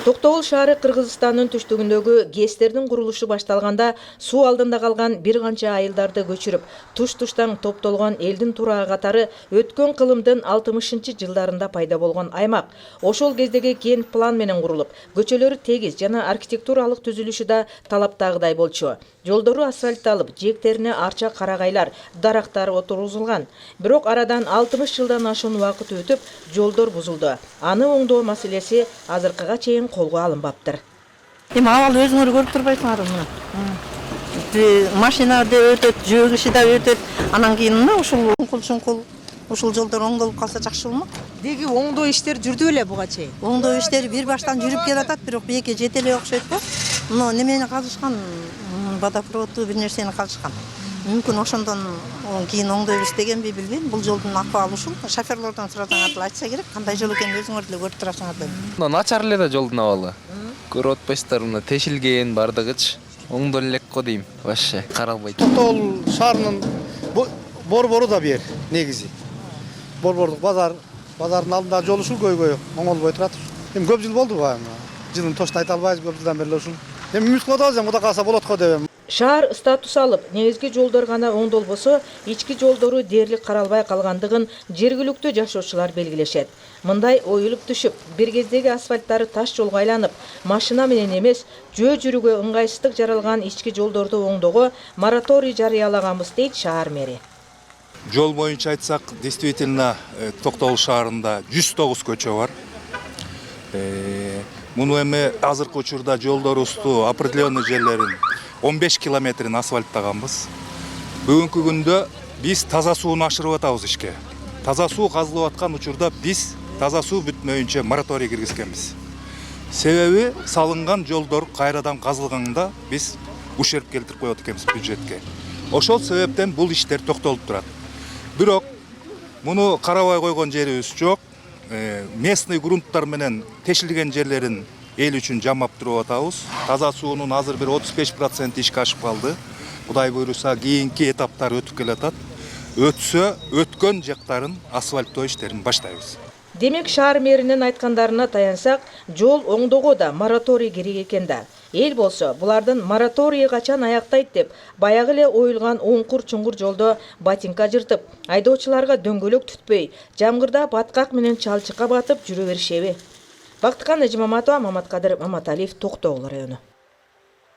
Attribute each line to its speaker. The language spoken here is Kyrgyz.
Speaker 1: Токтогул шаары Кыргызстандын түштүгүндөгү ГЭСтердин курулушу башталганда суу алдында калган бир канча айылдарды көчүрүп, туш-туштан топтолгон элдин тураа катары өткөн кылымдын 60-жылдарында пайда болгон аймак. Ошол кездеги кент план менен курулуп, көчөлөрү тегиз жана архитектуралык түзүлүшү да талаптагыдай болчу. Жолдору асфальтталып, жээктерине арча карагайлар, дарактар отургузулган. Бирок арадан 60 жылдан ашуун убакыт өтүп, жолдор бузулду. Аны оңдоо маселеси азыркыга чейин колго алынбаптыр.
Speaker 2: Эми абал өзүңөр көрүп турбайсыңарбы мына. Машина да өтөт, жөө киши да өтөт. Анан кийин мына ушул чуңкул ушул жолдор оңдолуп калса жакшы болмок.
Speaker 1: Деги оңдоо иштер жүрдү беле буга чейин?
Speaker 2: Оңдоо иштери бир баштан жүрүп келатат, бирок бийекке жете эле окшойт го. Мына немени казышкан, водопроводду бир нерсени казышкан. Мүмкүн ошондон кийин оңдойбуз дегенби билбейм. Бул жолдун акыбалы ушул. Шоферлордон сурасаңар айтса керек, кандай жол экенин өзүңөр деле көрүп турасыңар дейм.
Speaker 3: Мына начар эле да жолдун абалы. Көрүп атпайсыздар, мына тешилген бардыгычы. Оңдоло элек го дейм. Вообще каралбайт.
Speaker 4: Токтогул шаарынын борбору да бер негизи. Борбордук базардын алдындагы жол ушул көйгөй оңолбой турат. Эми көп жыл болду баягы. Жылын точно айта албайбыз, көп жылдан бери ушул. Эми үмүт кылып атабыз, Кудай кааласа болот го деп.
Speaker 1: Шаар статус алып, негизги жолдор гана оңдолбосо, ички жолдору дээрлик каралбай калгандыгын жергиликтүү жашоочулар белгилешет. Мындай оюлуп түшүп, бир кездеги асфальттары таш жолго айланып, машина менен эмес, жөө жүрүүгө ыңгайсыздык жаралган ички жолдорду оңдоого мораторий жарыялаганбыз дейт шаар мэри.
Speaker 5: Жол боюнча айтсак, действительно Токтогул шаарында 109 көчө бар. Муну эми азыркы учурда жолдорубузду определенный жерлерин 15 километрин асфальттаганбыз. Бүгүнкү күндө биз таза сууну ашырып атабыз ишке. Таза суу казылып аткан учурда биз таза суу бүтмөйүнчө мораторий киргизгенбиз. Себеби салынган жолдор кайрадан казылганда биз ушерп келтирип коет экенбиз бюджетке. Ошол себептен бул иштер токтолуп турат. Бирок муну карабай койгон жерибиз жок. Местный грунттар менен тешилген жерлерин эл үчүн жамап туруп атабыз. Таза суунун азыр бир 35% ишке ашып калды. Кудай буйруса кийинки этаптар өтүп келатат. Өтсө, өткөн жактарын асфальттоо иштерин баштайбыз.
Speaker 1: Демек шаар мэринин айткандарына таянсак, жол оңдоого да мораторий керек экен да. Эл болсо, булардын мораторийи качан аяктайт деп, баягы эле оюлган оңкур-чуңкур жолдо ботинка жыртып, айдоочуларга дөңгөлөк түтпөй, жамгырда баткак менен чалчыкка батып жүрө беришеби? Бактыкан Эжимаматова, Маматкадыр Маматалиев, Токтогул району.